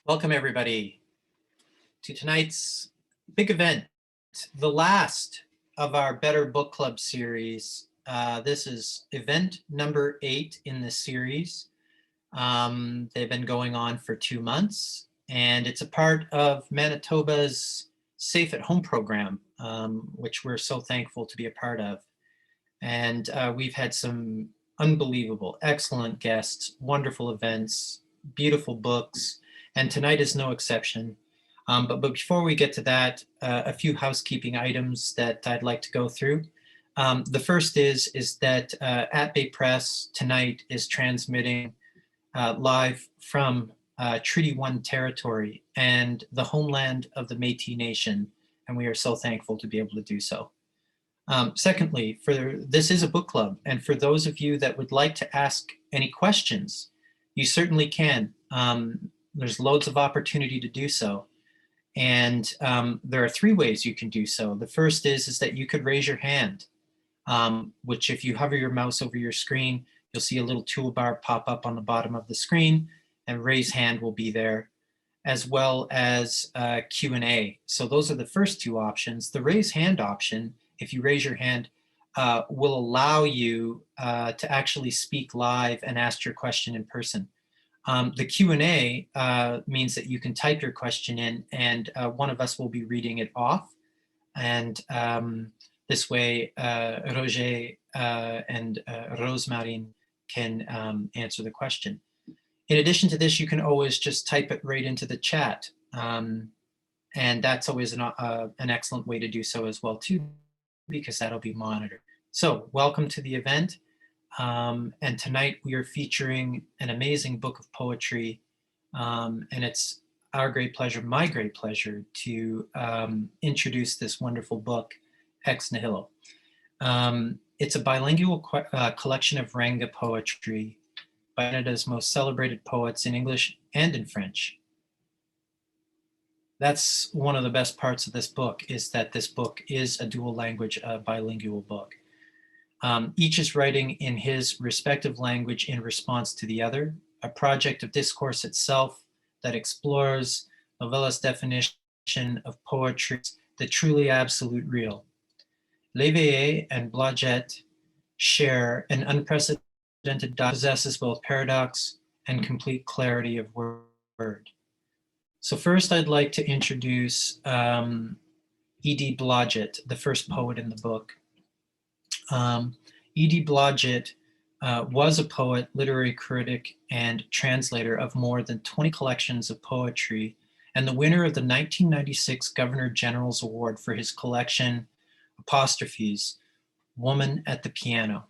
Welcome everybody to tonight's big event, the last of our Better Book Club series. This is event number 8 in the series. They've been going on for 2 months, and it's a part of Manitoba's Safe at Home program, which we're so thankful to be a part of. And we've had some unbelievable, excellent guests, wonderful events, beautiful books, and tonight is no exception. But before we get to that, a few housekeeping items that I'd like to go through. The first is that At Bay Press tonight is transmitting live from Treaty 1 territory and the homeland of the Métis Nation, and we are so thankful to be able to do so. Secondly, this is a book club, and for those of you that would like to ask any questions, you certainly can. There's loads of opportunity to do so. And there are 3 ways you can do so. The first is that you could raise your hand, which if you hover your mouse over your screen, you'll see a little toolbar pop up on the bottom of the screen, and raise hand will be there, as well as Q&A. So those are the first 2 options. The raise hand option, if you raise your hand, will allow you to actually speak live and ask your question in person. The Q&A means that you can type your question in, and one of us will be reading it off. And this way, Roger and Rosemarine can answer the question. In addition to this, you can always just type it right into the chat. And that's always an excellent way to do so as well, too, because that'll be monitored. So welcome to the event. And tonight we are featuring an amazing book of poetry, and it's our great pleasure, my great pleasure, to introduce this wonderful book, Ex Nihilo. It's a bilingual collection of renga poetry by Canada's most celebrated poets in English and in French. That's one of the best parts of this book, is that this book is a dual language, bilingual book. Each is writing in his respective language in response to the other, a project of discourse itself that explores Novalis' definition of poetry, the truly absolute real. Léveillé and Blodgett share an unprecedented that possesses both paradox and complete clarity of word. So first I'd like to introduce E.D. Blodgett, the first poet in the book. E.D. Blodgett was a poet, literary critic, and translator of more than 20 collections of poetry, and the winner of the 1996 Governor General's Award for his collection, Apostrophes, Woman at the Piano.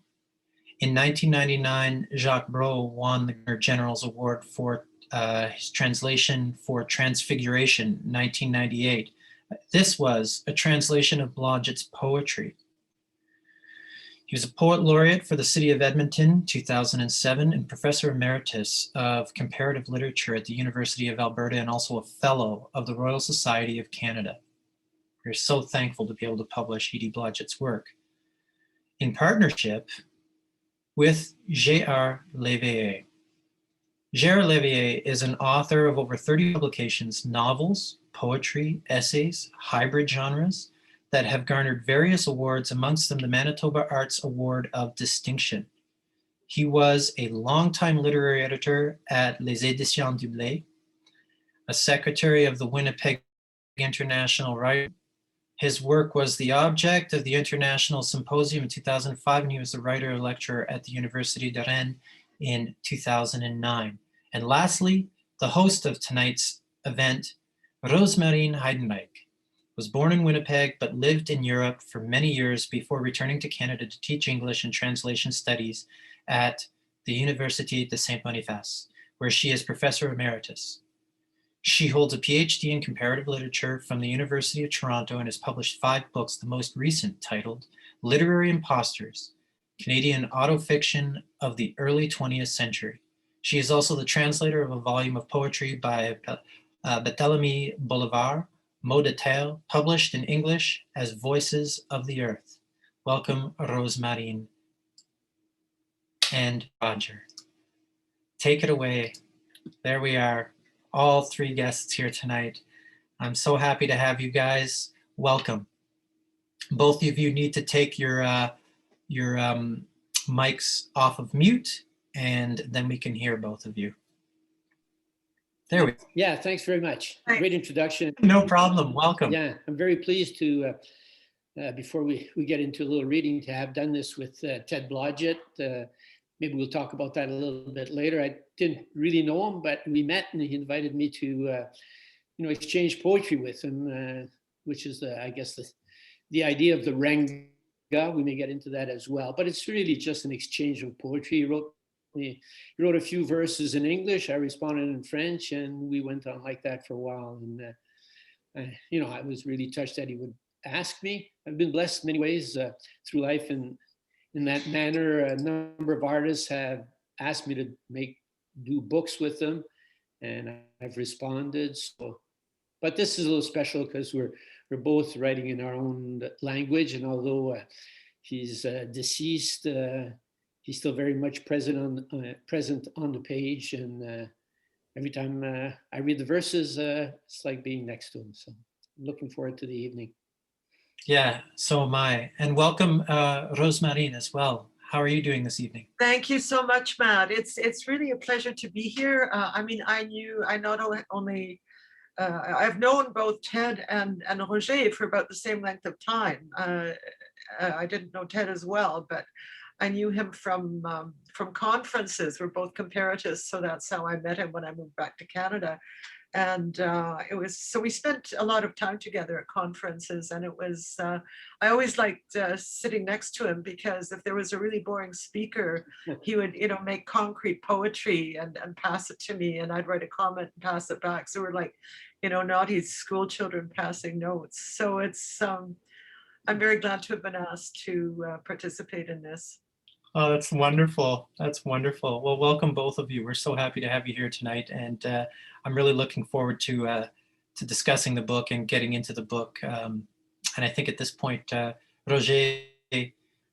In 1999, Jacques Brault won the Governor General's Award for his translation for Transfiguration, 1998. This was a translation of Blodgett's poetry. He was a poet laureate for the city of Edmonton, 2007, and professor emeritus of comparative literature at the University of Alberta, and also a fellow of the Royal Society of Canada. We're so thankful to be able to publish E.D. Blodgett's work in partnership with Gerard Olivier. Gerard Olivier is an author of over 30 publications, novels, poetry, essays, hybrid genres, that have garnered various awards, amongst them the Manitoba Arts Award of Distinction. He was a longtime literary editor at Les Éditions du Blé, a secretary of the Winnipeg International Writer. His work was the object of the International Symposium in 2005, and he was a writer and lecturer at the University de Rennes in 2009. And lastly, the host of tonight's event, Rosemarine Heidenreich, was born in Winnipeg but lived in Europe for many years before returning to Canada to teach English and translation studies at the Université de Saint-Boniface, where she is professor emeritus. She holds a PhD in comparative literature from the University of Toronto and has published 5 books, the most recent titled Literary Impostors, Canadian Autofiction of the Early 20th Century. She is also the translator of a volume of poetry by Barthélemy Bolivar, Mots de Terre, published in English as Voices of the Earth. Welcome, Rosemarine and Roger. Take it away. There we are. all three guests here tonight. I'm so happy to have you guys. Welcome. Both of you need to take your mics off of mute, and then we can hear both of you. There we go. Yeah, thanks very much. Great introduction. No problem. Welcome. Yeah, I'm very pleased to, before we get into a little reading, to have done this with Ted Blodgett. Maybe we'll talk about that a little bit later. I didn't really know him, but we met and he invited me to, exchange poetry with him, which is, I guess, the idea of the renga. We may get into that as well, but it's really just an exchange of poetry. He wrote a few verses in English. I responded in French, and we went on like that for a while. And I was really touched that he would ask me. I've been blessed in many ways through life, and in that manner, a number of artists have asked me to do books with them, and I've responded. But this is a little special because we're both writing in our own language, and although he's deceased, he's still very much present on the page, and every time I read the verses, it's like being next to him. So I'm looking forward to the evening. Yeah, so am I. And welcome, Rosemarine, as well. How are you doing this evening? Thank you so much, Matt. It's really a pleasure to be here. I've known both Ted and Roger for about the same length of time. I didn't know Ted as well, but I knew him from conferences. We're both comparatists, so that's how I met him when I moved back to Canada. And we spent a lot of time together at conferences, and I always liked sitting next to him, because if there was a really boring speaker, he would, make concrete poetry and pass it to me, and I'd write a comment and pass it back. So we're like, naughty school children passing notes. So I'm very glad to have been asked to participate in this. Oh, that's wonderful. That's wonderful. Well, welcome both of you. We're so happy to have you here tonight, and I'm really looking forward to discussing the book and getting into the book. And I think at this point, Roger,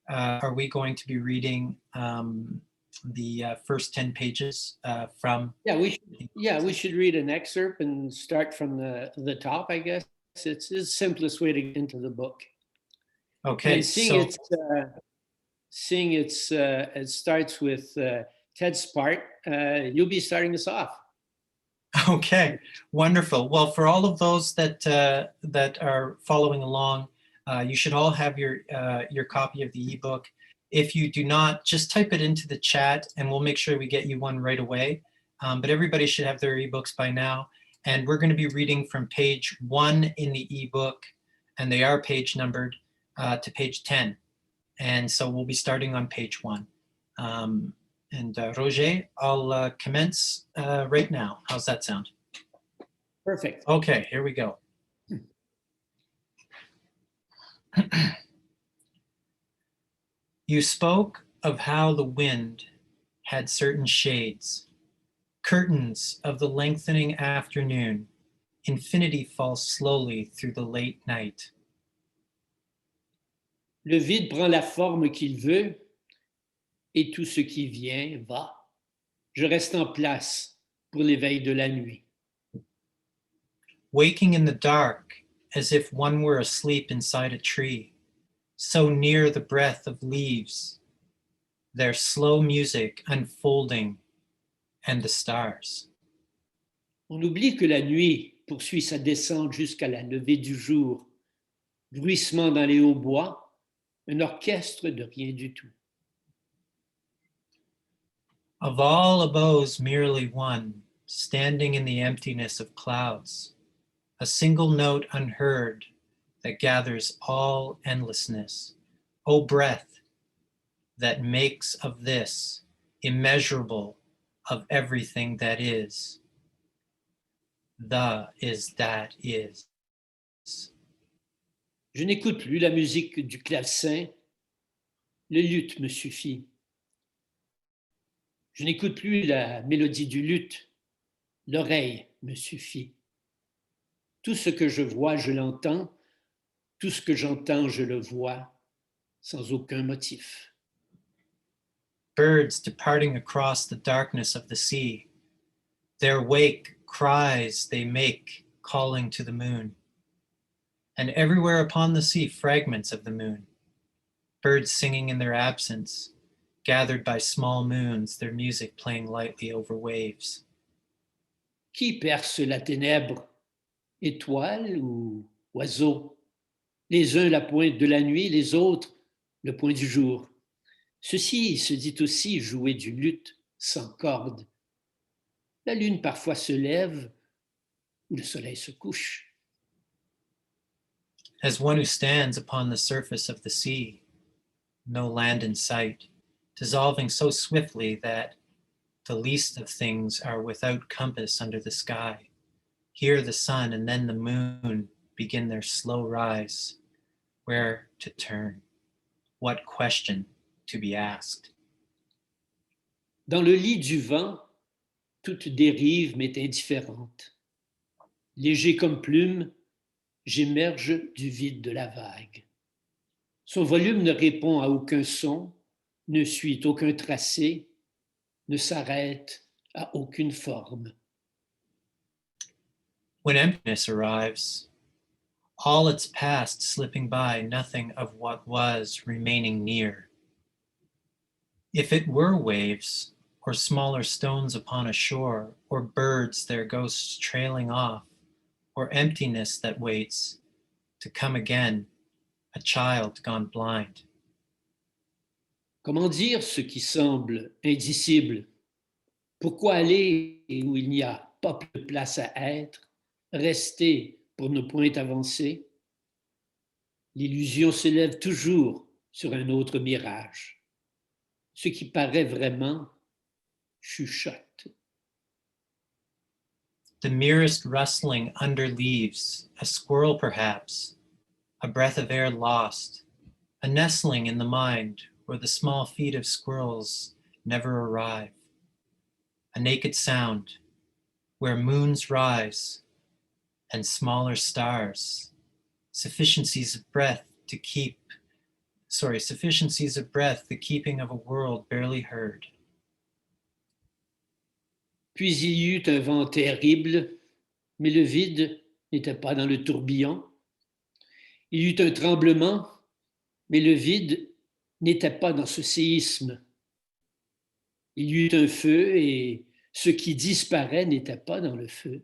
are we going to be reading the first 10 pages from? Yeah, we should read an excerpt and start from the top, I guess. It's the simplest way to get into the book. Okay. And seeing it starts with Ted's part, you'll be starting us off. Okay, wonderful. Well, for all of those that are following along, you should all have your copy of the ebook. If you do not, just type it into the chat and we'll make sure we get you one right away. But everybody should have their ebooks by now. And we're going to be reading from page 1 in the ebook, and they are page numbered, to page 10. And so we'll be starting on page 1. And Roger, I'll commence right now. How's that sound? Perfect. Okay, here we go. You spoke of how the wind had certain shades, curtains of the lengthening afternoon. Infinity falls slowly through the late night. Le vide prend la forme qu'il veut, et tout ce qui vient va. Je reste en place pour l'éveil de la nuit. Waking in the dark, as if one were asleep inside a tree, so near the breath of leaves, their slow music unfolding, and the stars. On oublie que la nuit poursuit sa descente jusqu'à la levée du jour. Bruissement dans les hauts bois, un orchestre de rien du tout. Of all abodes merely one, standing in the emptiness of clouds, a single note unheard that gathers all endlessness. O breath that makes of this immeasurable of everything that is. The is that is. Je n'écoute plus la musique du clavecin, le luth me suffit. Je n'écoute plus la mélodie du luth, l'oreille me suffit. Tout ce que je vois, je l'entends, tout ce que j'entends, je le vois, sans aucun motif. Birds departing across the darkness of the sea, their wake cries they make calling to the moon. And everywhere upon the sea fragments of the moon, birds singing in their absence, gathered by small moons, their music playing lightly over waves. Qui perce la ténèbre? Étoile ou oiseau? Les uns la pointe de la nuit, les autres le point du jour. Ceci se dit aussi jouer du luth sans corde. La lune parfois se lève ou le soleil se couche. As one who stands upon the surface of the sea, no land in sight, dissolving so swiftly that the least of things are without compass under the sky. Here the sun and then the moon begin their slow rise. Where to turn? What question to be asked? Dans le lit du vent, toute dérive m'est indifférente. Léger comme plume, j'émerge du vide de la vague. Son volume ne répond à aucun son, ne suit aucun tracé, ne s'arrête à aucune forme. When emptiness arrives, all its past slipping by, nothing of what was remaining near. If it were waves, or smaller stones upon a shore, or birds their ghosts trailing off, or emptiness that waits to come again, a child gone blind. Comment dire ce qui semble indicible? Pourquoi aller où il n'y a pas de place à être, rester pour ne point avancer? L'illusion se lève toujours sur un autre mirage. Ce qui paraît vraiment chuchote. The merest rustling under leaves, a squirrel perhaps, a breath of air lost, a nestling in the mind where the small feet of squirrels never arrive, a naked sound where moons rise and smaller stars, sufficiencies of breath, the keeping of a world barely heard. Puis il y eut un vent terrible, mais le vide n'était pas dans le tourbillon. Il y eut un tremblement, mais le vide n'était pas dans ce séisme. Il y eut un feu, et ce qui disparaît n'était pas dans le feu.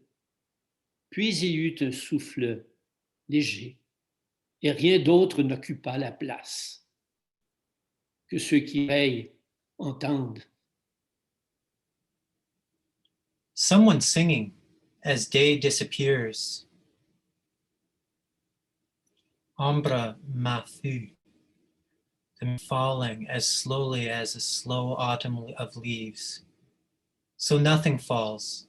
Puis il y eut un souffle léger, et rien d'autre n'occupa la place. Que ceux qui veillent entendent. Someone singing as day disappears. Ombre ma fut, the falling as slowly as a slow autumn of leaves. So nothing falls,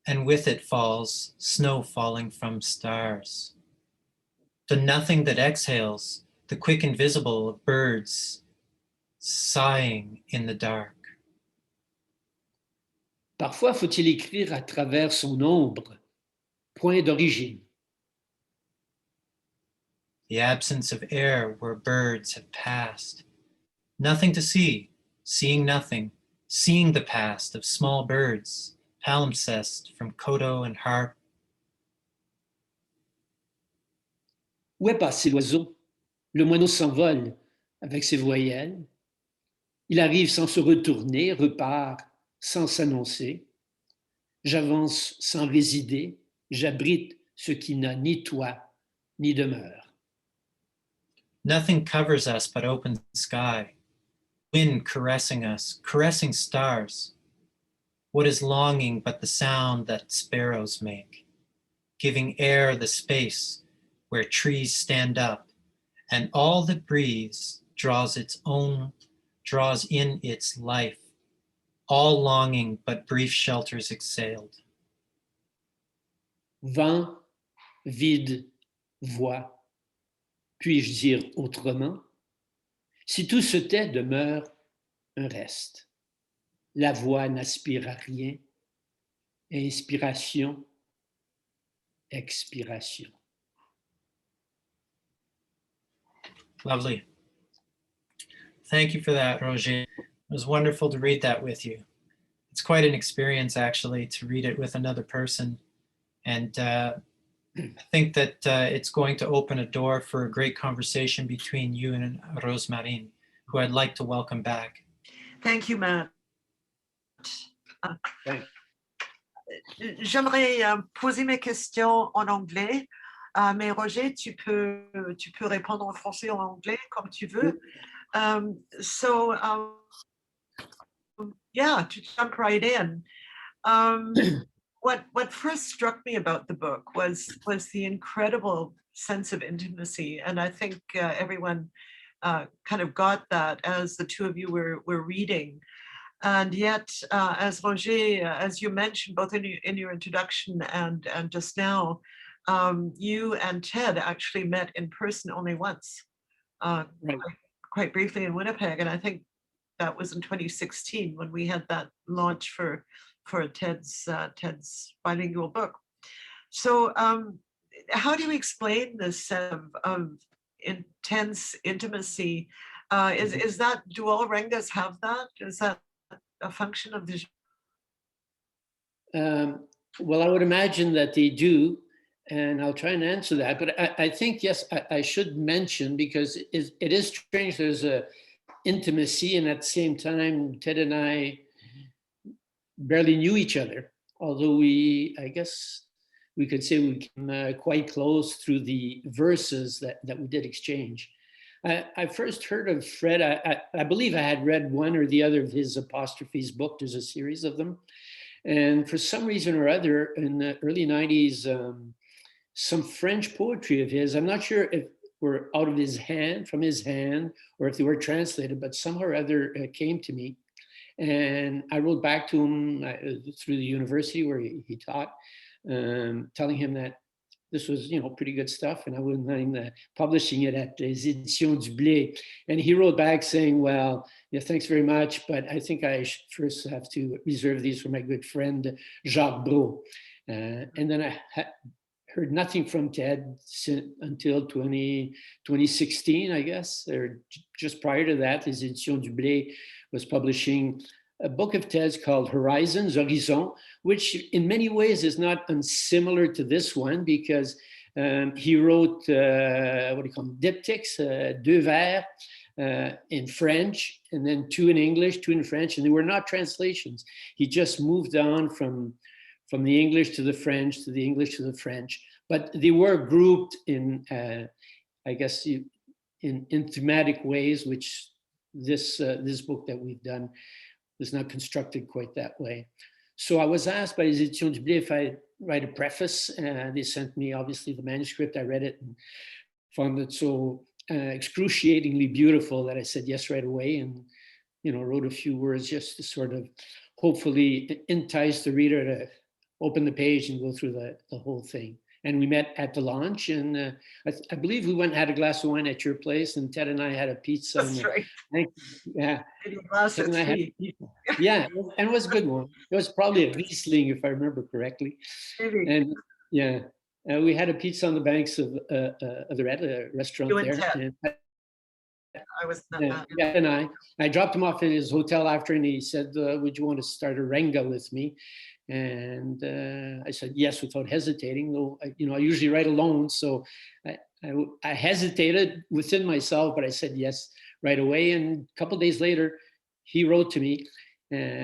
and with it falls snow falling from stars. The nothing that exhales, the quick invisible of birds sighing in the dark. Parfois faut-il écrire à travers son ombre, point d'origine. The absence of air where birds have passed. Nothing to see, seeing nothing, seeing the past of small birds, palimpsest from kodo and harp. Où est passé l'oiseau? Le moineau s'envole avec ses voyelles. Il arrive sans se retourner, repart sans s'annoncer. J'avance sans résider, j'abrite ce qui n'a ni toit ni demeure. Nothing covers us but open sky, wind caressing us, caressing stars. What is longing but the sound that sparrows make, giving air the space where trees stand up, and all that breathes draws in its life, all longing but brief shelters exhaled. Vent, vide, voix. Puis-je dire autrement? Si tout se tait, demeure un reste. La voix n'aspire à rien. Inspiration, expiration. Lovely. Thank you for that, Roger. It was wonderful to read that with you. it's quite an experience actually to read it with another person. And I think that it's going to open a door for a great conversation between you and Rosemarine, who I'd like to welcome back. Thank you, Matt. Thanks. J'aimerais poser mes questions en anglais, mais Roger, tu peux répondre en français ou en anglais comme tu veux. Yeah, to jump right in. What first struck me about the book was the incredible sense of intimacy, and I think everyone kind of got that as the two of you were reading. And yet, as Roger, as you mentioned, both in your introduction and just now, you and Ted actually met in person only once, Right. quite briefly in Winnipeg, and I think that was in 2016 when we had that launch for Ted's bilingual book. So how do you explain this sense of intense intimacy? Is that, do all rengas have that? Is that a function of the? Well, I would imagine that they do, and I'll try and answer that. But I think, yes, I should mention, because it is strange, there's a intimacy, and at the same time, Ted and I barely knew each other, although I guess we could say we came quite close through the verses that we did exchange. I first heard of Fred, I believe I had read one or the other of his apostrophes book. There's a series of them. And for some reason or other, in the early 90s, some French poetry of his, I'm not sure if were out of his hand, from his hand, or if they were translated, but somehow or other came to me. And I wrote back to him through the university where he taught, telling him that this was, pretty good stuff, and I wouldn't mind publishing it at Les Éditions du Blé. And he wrote back saying, well, yeah, thanks very much, but I think I should first have to reserve these for my good friend, Jacques Bro. And then I heard nothing from Ted until 2016, I guess, or just prior to that. Les Éditions du Blé was publishing a book of Ted's called Horizons, Horizon, which in many ways is not unsimilar to this one, because he wrote, what do you call them, diptychs, deux vers in French, and then two in English, two in French, and they were not translations. He just moved on from the English to the French, to the English to the French, but they were grouped in, I guess, in thematic ways, which this book that we've done was not constructed quite that way. So I was asked by Les Éditions du Blé if I write a preface, and they sent me obviously the manuscript. I read it and found it so excruciatingly beautiful that I said yes right away, and wrote a few words just to sort of hopefully entice the reader to open the page and go through the whole thing. And we met at the launch, and I believe we went and had a glass of wine at your place, and Ted and I had a pizza. That's right. Yeah. Ted and I had yeah, and it was a good one. It was probably a Riesling, if I remember correctly. Maybe. And yeah, we had a pizza on the banks of the restaurant You and there. Ted. And I was not. yeah, and I dropped him off at his hotel after, and he said, would you want to start a renga with me? And I said yes without hesitating, though I usually write alone, so I hesitated within myself, but I said yes right away. And a couple of days later, he wrote to me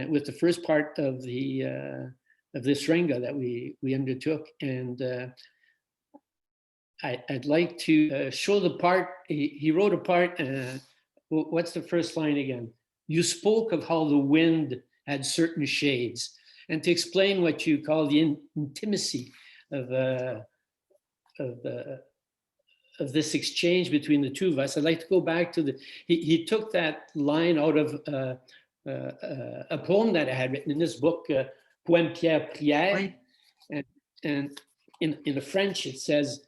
with the first part of this renga that we undertook, and I'd like to show the part. He wrote a part. What's the first line again? You spoke of how the wind had certain shades. And to explain what you call the intimacy of this exchange between the two of us, I'd like to go back to he took that line out of a poem that I had written in this book, Poème Pierre Prière. And in the French, it says,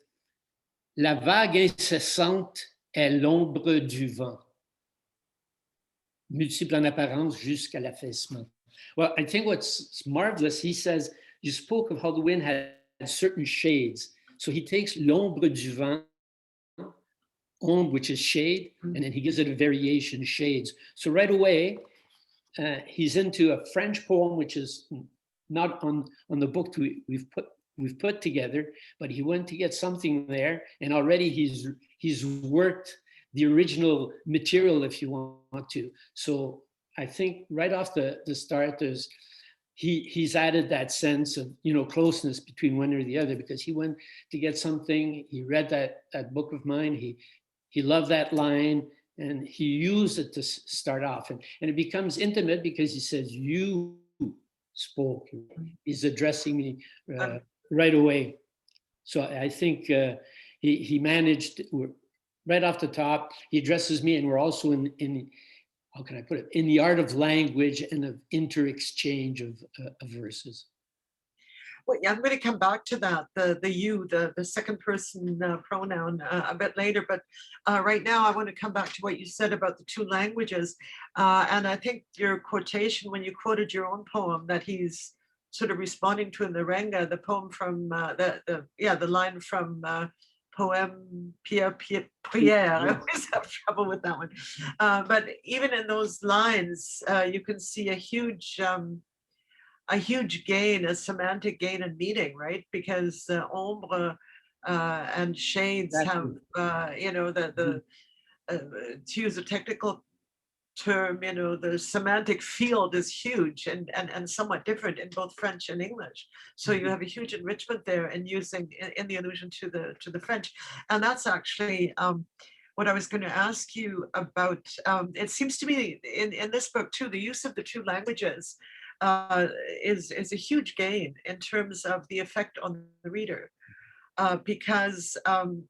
La vague incessante est l'ombre du vent, multiple en apparence jusqu'à l'affaissement. Well, I think what's marvelous, he says, you spoke of how the wind had certain shades. So he takes l'ombre du vent, ombre, which is shade, and then he gives it a variation, shades. So right away, he's into a French poem, which is not on the book we've put together, but he went to get something there, and already he's worked the original material, if you want to. So I think right off the start, he's added that sense of, you know, closeness between one or the other, because he went to get something, he read that book of mine, he loved that line, and he used it to start off, and it becomes intimate because he says, "You spoke." He's addressing me right away. So I think he managed right off the top. He addresses me, and we're also in how can I put it, in the art of language and of inter-exchange of verses. Well, yeah, I'm going to come back to that, the you, the second person pronoun a bit later. But right now, I want to come back to what you said about the two languages. And I think your quotation, when you quoted your own poem, that he's sort of responding to in the renga, the poem from the line from Poème Pierre Prière. I always have trouble with that one. But even in those lines, you can see a huge gain, a semantic gain in meaning, right? Because ombre and shades have, you know, to use a technical term, you know, the semantic field is huge and somewhat different in both French and English. So you have a huge enrichment there in using in the allusion to the French, and that's actually what I was going to ask you about. It seems to me in this book too, the use of the two languages is a huge gain in terms of the effect on the reader, because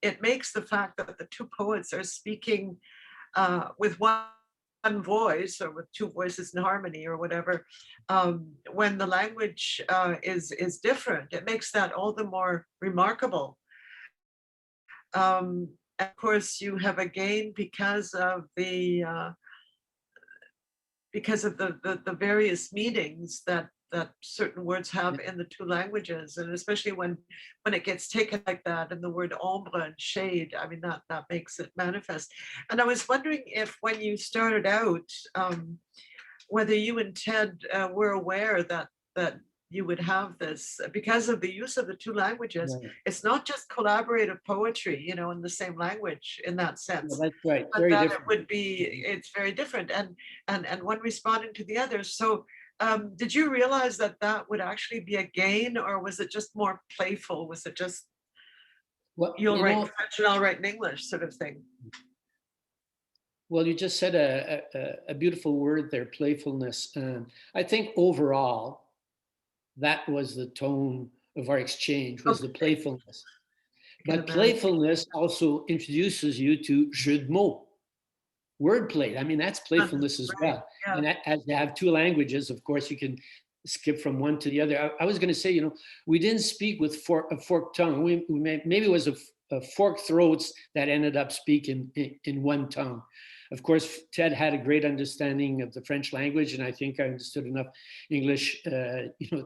it makes the fact that the two poets are speaking with one voice or with two voices in harmony or whatever, when the language is different, it makes that all the more remarkable. Of course, you have a gain because of the various meanings that certain words have in the two languages, and especially when it gets taken like that, and the word ombre and shade, I mean, that makes it manifest. And I was wondering if, when you started out, whether you and Ted were aware that you would have this, because of the use of the two languages. Yeah. It's not just collaborative poetry, you know, in the same language in that sense. Yeah, that's right. But very that different. It would be, it's very different, and one responding to the other. So did you realize that would actually be a gain, or was it just more playful? Was it just, well, you'll write in French and I'll write in English sort of thing? Well, you just said a beautiful word there, playfulness. I think overall, that was the tone of our exchange, was the playfulness. But playfulness also introduces you to jeu de mots, wordplay. I mean, that's playfulness as well. Yeah. And as you have two languages, of course, you can skip from one to the other. I was going to say, you know, we didn't speak with a forked tongue. Maybe it was a forked throats that ended up speaking in one tongue. Of course, Ted had a great understanding of the French language, and I think I understood enough English, you know,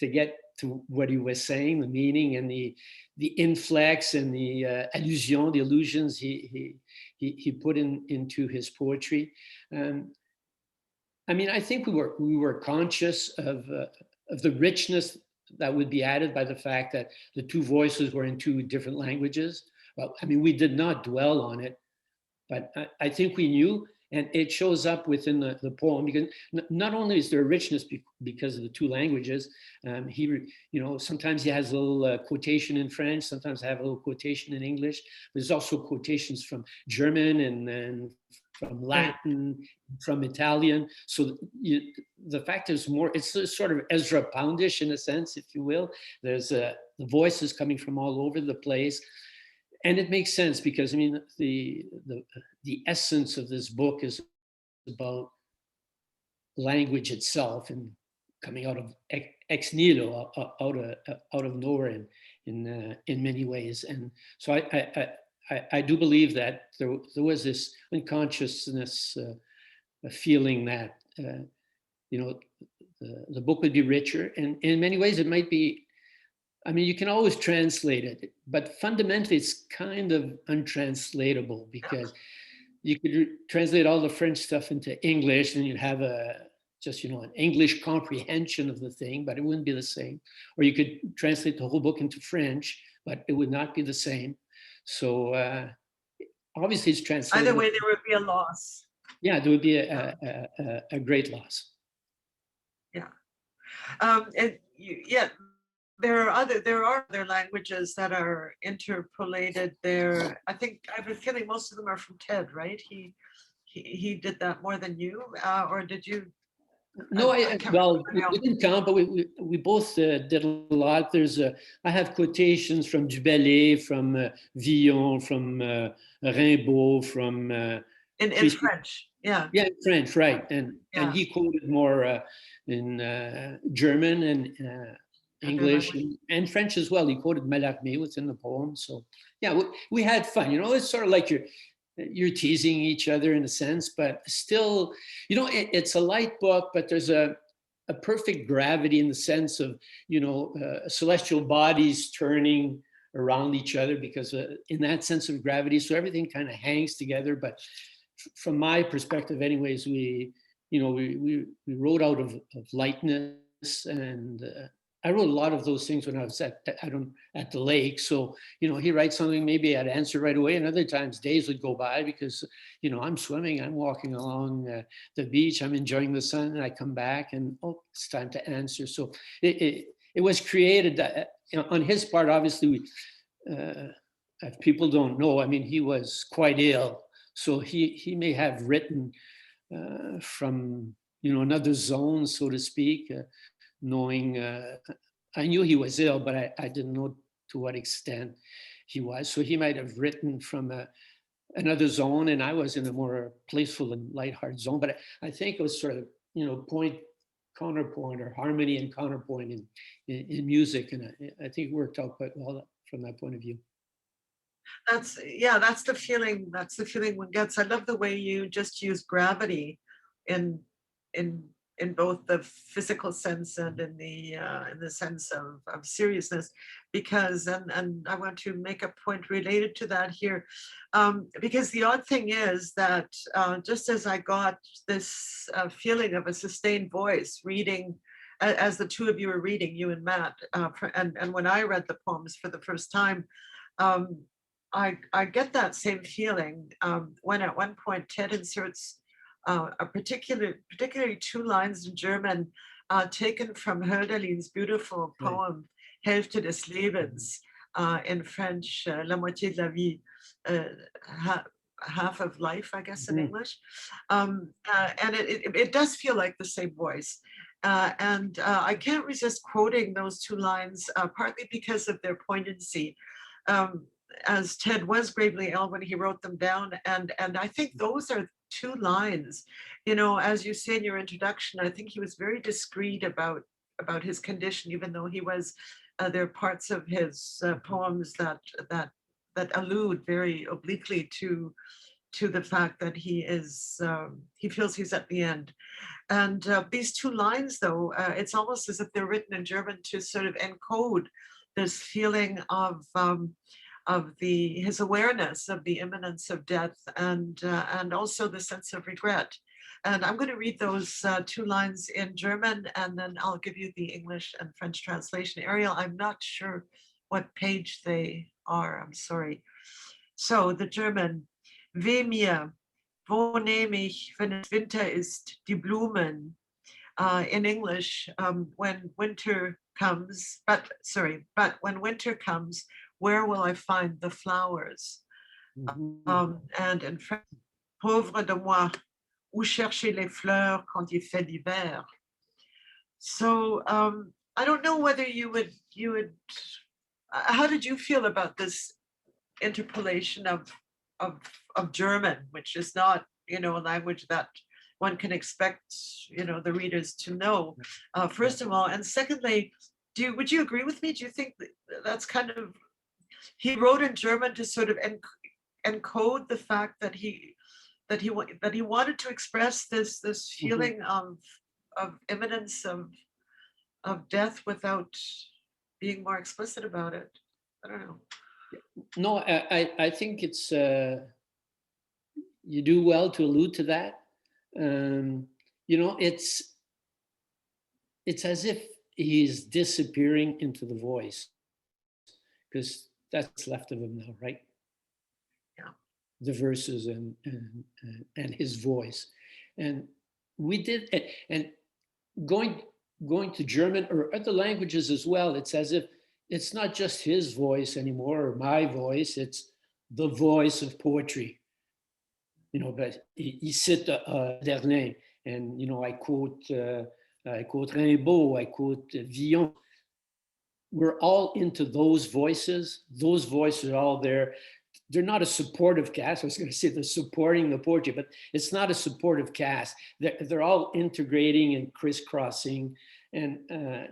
to get to what he was saying, the meaning and the inflex and the allusions he put into his poetry. I mean, I think we were conscious of the richness that would be added by the fact that the two voices were in two different languages. Well, I mean, we did not dwell on it, but I think we knew, and it shows up within the poem, because not only is there richness because of the two languages, you know, sometimes he has a little quotation in French, sometimes I have a little quotation in English. There's also quotations from German and from Latin, from Italian. So the fact is more, it's sort of Ezra Poundish in a sense, if you will. There's the voices coming from all over the place. And it makes sense because, I mean, the essence of this book is about language itself and coming out of ex nihilo, out of nowhere in many ways. And so I do believe that there was this unconsciousness, a feeling that, you know, the book would be richer. And in many ways it might be, I mean, you can always translate it, but fundamentally it's kind of untranslatable, because you could translate all the French stuff into English and you'd have just, an English comprehension of the thing, but it wouldn't be the same. Or you could translate the whole book into French, but it would not be the same. So obviously it's translated. Either way, there would be a loss. Yeah, there would be a great loss. Yeah. And there are other languages that are interpolated there. I think I have a feeling most of them are from Ted, right? He did that more than you, or did you? No, I can't well, remember we didn't count, but we both did a lot. I have quotations from Dubellé, from Villon, from Rimbaud, from in French. Yeah. Yeah, in French, right? And he quoted more in German and English and French as well. He quoted Mallarmé within the poem. So yeah, we had fun. It's sort of like you're teasing each other in a sense, but still, it's a light book, but there's a perfect gravity in the sense of, celestial bodies turning around each other because in that sense of gravity, so everything kind of hangs together. But from my perspective anyways, we wrote out of lightness, and I wrote a lot of those things when I was at the lake. So, he writes something, maybe I'd answer right away. And other times days would go by because, I'm swimming, I'm walking along the beach, I'm enjoying the sun, and I come back and, it's time to answer. So it was created on his part. Obviously, if people don't know, I mean, he was quite ill. So he may have written from, another zone, so to speak, knowing, I knew he was ill, but I didn't know to what extent he was. So he might have written from another zone, and I was in a more playful and lighthearted zone. But I think it was sort of, point, counterpoint, or harmony and counterpoint in music. And I think it worked out quite well from that point of view. That's the feeling. That's the feeling one gets. I love the way you just use gravity in both the physical sense and in the sense of seriousness, because and I want to make a point related to that here, because the odd thing is that just as I got this feeling of a sustained voice reading, as the two of you were reading, you and Matt, and when I read the poems for the first time. I get that same feeling when at one point Ted inserts particularly two lines in German taken from Hölderlin's beautiful poem Hälfte des Lebens, in French La moitié de la vie, half of life, I guess, in English. And it does feel like the same voice. And I can't resist quoting those two lines, partly because of their poignancy. As Ted was gravely ill when he wrote them down. And I think those are two lines, as you say in your introduction, I think he was very discreet about his condition, even though he was, there are parts of his poems that allude very obliquely to the fact that he feels he's at the end. And these two lines, though, it's almost as if they're written in German to sort of encode this feeling of his awareness of the imminence of death, and also the sense of regret. And I'm going to read those two lines in German, and then I'll give you the English and French translation. Ariel, I'm not sure what page they are. I'm sorry. So the German: Weh mir, wo nehm ich, wenn es Winter ist, die Blumen? In English, when winter comes, but when winter comes, where will I find the flowers? And in French, pauvre de moi, où chercher les fleurs quand il fait l'hiver? So I don't know whether you would. How did you feel about this interpolation of German, which is not, a language that one can expect, the readers to know, first of all, and secondly, would you agree with me? Do you think that's kind of, he wrote in German to sort of encode the fact that he wanted to express this feeling of imminence of death without being more explicit about it? I don't know. No, I think it's you do well to allude to that. It's it's as if he's disappearing into the voice, because that's left of him now, right? Yeah. The verses and his voice. And we did, and going to German or other languages as well, it's as if it's not just his voice anymore, or my voice, it's the voice of poetry. You know, but il cite Dernier, and, you know, I quote Rimbaud, I quote Villon. We're all into those voices. Those voices are all there. They're not a supportive cast. I was going to say they're supporting the poetry, but it's not a supportive cast. They're all integrating and crisscrossing. And,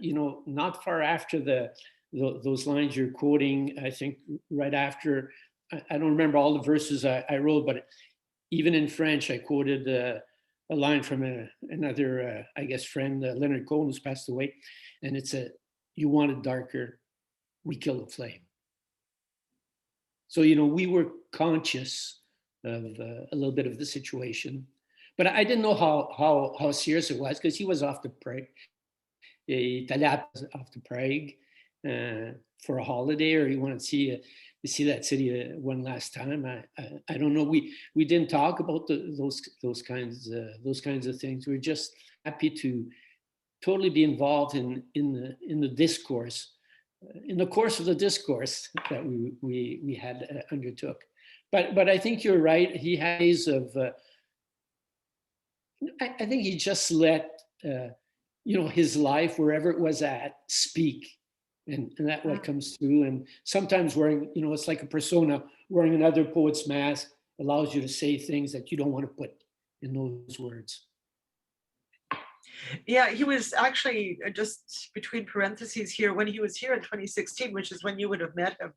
you know, not far after those lines you're quoting, I think right after, I don't remember all the verses I wrote, but even in French, I quoted a line from another, I guess, friend, Leonard Cohen, who's passed away. And it's you want it darker, we kill the flame. So, you know, we were conscious of a little bit of the situation, but I didn't know how serious it was, because he was off to Prague. He off to Prague for a holiday, or he wanted to see that city one last time. I don't know. We didn't talk about those kinds of things. We're just happy to totally be involved in the discourse. In the course of the discourse that we had undertook. But I think you're right. He has I think he just let, you know, his life, wherever it was at, speak. And that what comes through. And sometimes wearing, you know, it's like a persona, wearing another poet's mask allows you to say things that you don't want to put in those words. Yeah, he was actually, just between parentheses here, when he was here in 2016, which is when you would have met him,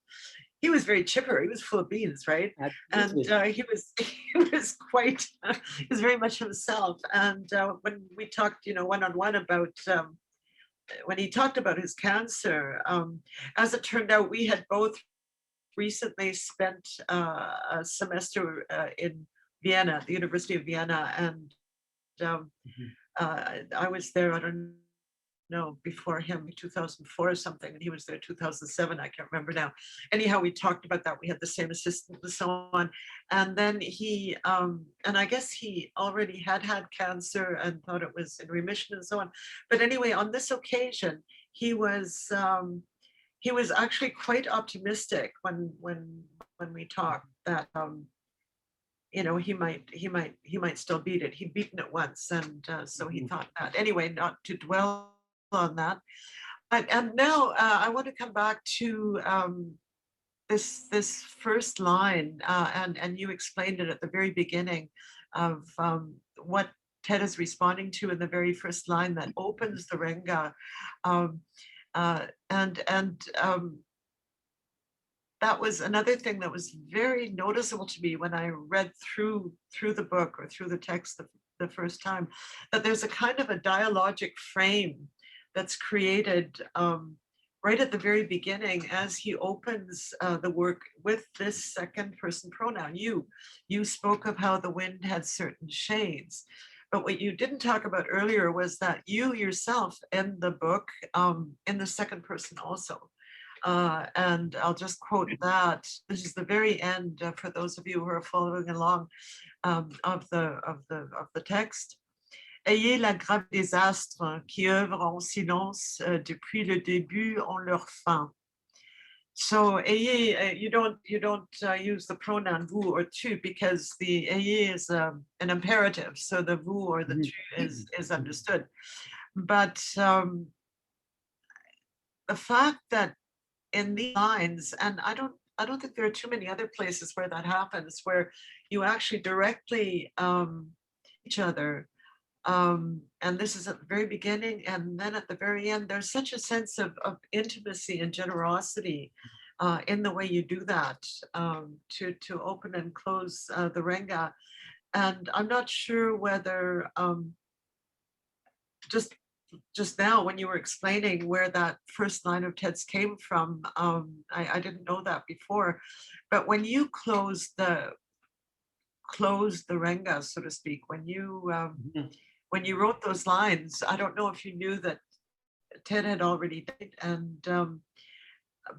he was very chipper. He was full of beans, right? Absolutely. And he was quite, he was very much himself. And when we talked, you know, one-on-one about, when he talked about his cancer, as it turned out, we had both recently spent a semester in Vienna, the University of Vienna, and I was there, I don't know, before him, 2004 or something, and he was there 2007, I can't remember now. Anyhow, we talked about that. We had the same assistant and so on. And then he, and I guess he already had cancer and thought it was in remission and so on. But anyway, on this occasion, he was actually quite optimistic when we talked that, you know, he might still beat it. He'd beaten it once, and so he thought that. Anyway, not to dwell on that. And now I want to come back to this first line, and you explained it at the very beginning of what Ted is responding to in the very first line that opens the renga, that was another thing that was very noticeable to me when I read through the book or through the text the first time, that there's a kind of a dialogic frame that's created right at the very beginning as he opens the work with this second person pronoun. You spoke of how the wind had certain shades, but what you didn't talk about earlier was that you yourself end the book in the second person also. And I'll just quote that. This is the very end for those of you who are following along of the text. Ayez la grave des astres qui œuvrent en silence depuis le début en leur fin. So ayez, you don't use the pronoun vous or tu, because the ayez is an imperative. So the vous or the tu is understood. But the fact that in these lines, and I don't think there are too many other places where that happens, where you actually directly each other. And this is at the very beginning, and then at the very end, there's such a sense of intimacy and generosity in the way you do that, to open and close the renga. And I'm not sure whether just now when you were explaining where that first line of Ted's came from, I didn't know that before, but when you close the renga, so to speak, when you wrote those lines, I don't know if you knew that Ted had already died, and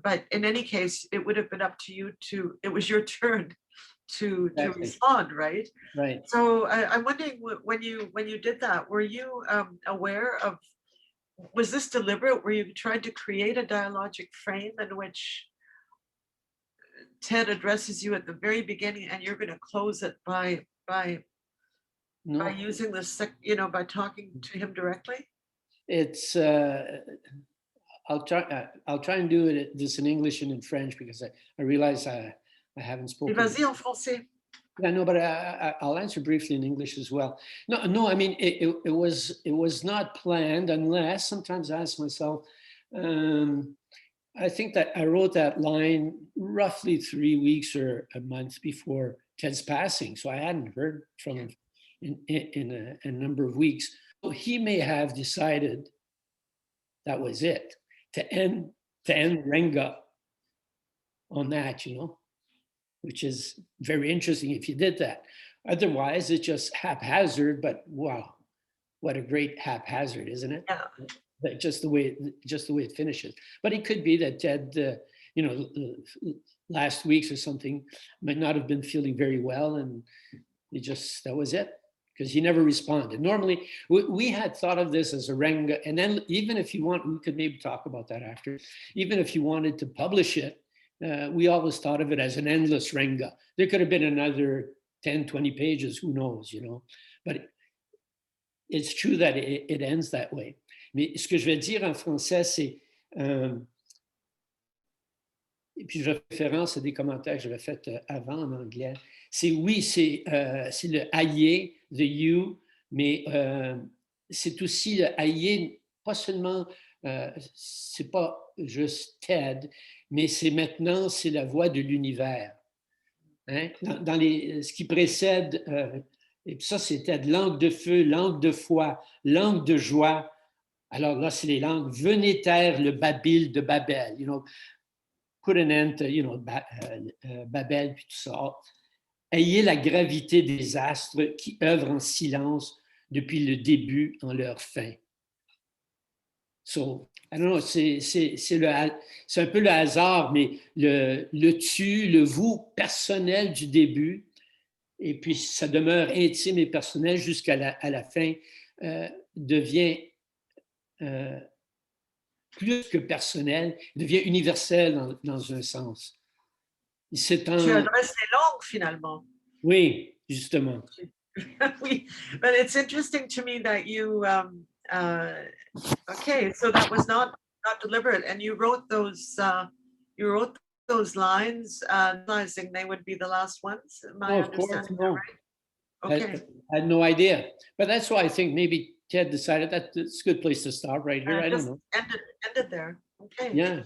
but in any case, it would have been up to you to. It was your turn to Exactly. respond, right? Right. So I'm wondering when you did that, were you aware of? Was this deliberate? Were you trying to create a dialogic frame in which Ted addresses you at the very beginning, and you're going to close it by No, using this, by talking to him directly? it's I'll try and do this in English and in French because I realize I haven't Et spoken. vas-y en français. Yeah, no, but I'll answer briefly in English as well. No, I mean it was not planned, unless sometimes I ask myself. I think that I wrote that line roughly 3 weeks or a month before Ted's passing, so I hadn't heard from him in a number of weeks. So he may have decided that was it, to end renga on that, which is very interesting if you did that. Otherwise, it's just haphazard, but wow, what a great haphazard, isn't it? Yeah. Just the way it finishes. But it could be that Ted, last weeks or something, might not have been feeling very well, and that was it, because he never responded. Normally, we had thought of this as a renga, and then even if you want, we could maybe talk about that after. Even if you wanted to publish it, we always thought of it as an endless renga. There could have been another 10, 20 pages, who knows, But it's true that it ends that way. Mais ce que je vais dire en français, c'est, et puis je référence à des commentaires que j'avais faits avant en anglais, c'est le aïe, the you, mais c'est aussi le aïe, pas seulement, c'est pas juste Ted, mais c'est la voix de l'univers. Hein? Dans ce qui précède, et puis ça c'était langue de feu, langue de foi, langue de joie. Alors là, c'est les langues. Venez taire le babil de Babel. Put an end to, Babel, puis tout ça. Ayez la gravité des astres qui œuvrent en silence depuis le début en leur fin. So, I don't know, c'est un peu le hasard, mais le tu, le vous personnel du début, et puis ça demeure intime et personnel jusqu'à la fin, devient plus que personnel, devient universel dans un sens. Tu adresses les langues finalement. Oui, justement. Oui, but it's interesting to me that you, okay, so that was not deliberate, and you wrote those lines, realizing they would be the last ones. Am I understanding that right? Okay. I had no idea, but that's why I think maybe Ted decided that it's a good place to stop right here. I don't know. Ended there. Okay. Yeah.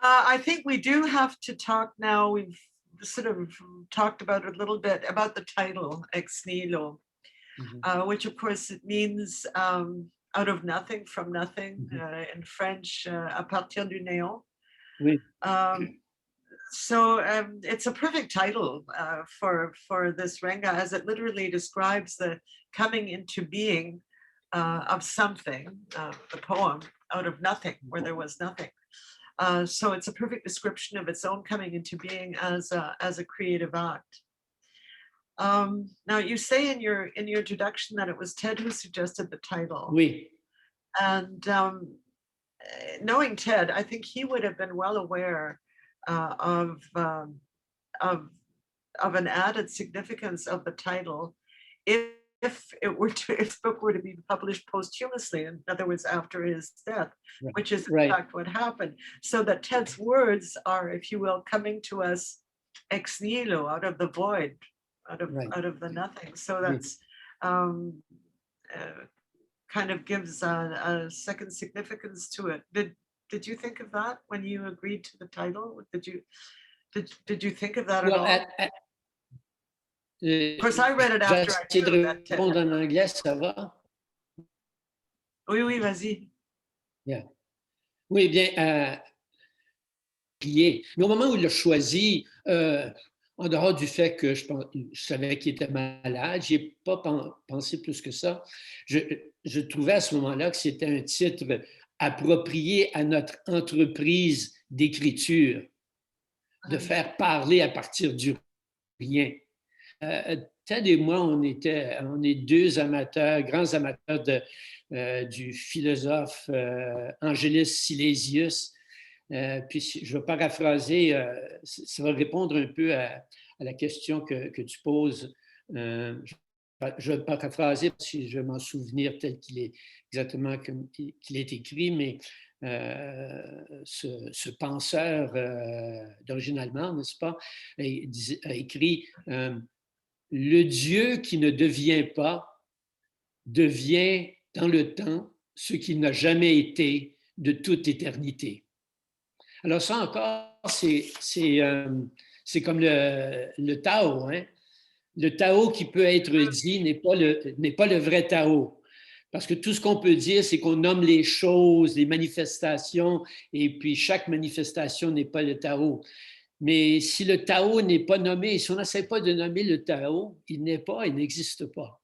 I think we do have to talk now. We've sort of talked about it a little bit about the title, Ex Nihilo, which of course it means out of nothing, from nothing, in French, à partir du néant. Oui. So it's a perfect title for this renga, as it literally describes the coming into being of something, the poem, out of nothing, where there was nothing. So it's a perfect description of its own coming into being as a creative act. Now you say in your introduction that it was Ted who suggested the title. Oui. And knowing Ted, I think he would have been well aware of an added significance of the title if the book were to be published posthumously, in other words, after his death, which is in fact what happened. So that Ted's words are, if you will, coming to us ex nihilo, out of the void, out of the nothing. So that's kind of gives a second significance to it. Did you think of that when you agreed to the title? Did you think of that at all? Of course, I read it after I knew that. Répondre en anglais, ça va? Oui, vas-y. Yeah. Oui, bien, mais au moment où il l'a choisi, en dehors du fait que je savais qu'il était malade, je n'ai pas pensé plus que ça. Je trouvais à ce moment-là que c'était un titre approprié à notre entreprise d'écriture, de faire parler à partir du rien. Ted et moi, on est deux amateurs, grands amateurs du philosophe Angelus Silesius. Puis je vais paraphraser, ça va répondre un peu à la question que tu poses. Je vais paraphraser si je vais m'en souvenir tel qu'il est exactement comme qu'il est écrit, mais ce penseur d'origine allemande, n'est-ce pas, a écrit le Dieu qui ne devient pas devient dans le temps ce qu'il n'a jamais été de toute éternité. Alors ça encore, c'est comme le Tao. Hein? Le Tao qui peut être dit n'est pas le vrai Tao. Parce que tout ce qu'on peut dire, c'est qu'on nomme les choses, les manifestations, et puis chaque manifestation n'est pas le Tao. Mais si le Tao n'est pas nommé, si on n'essaie pas de nommer le Tao, il n'est pas, il n'existe pas.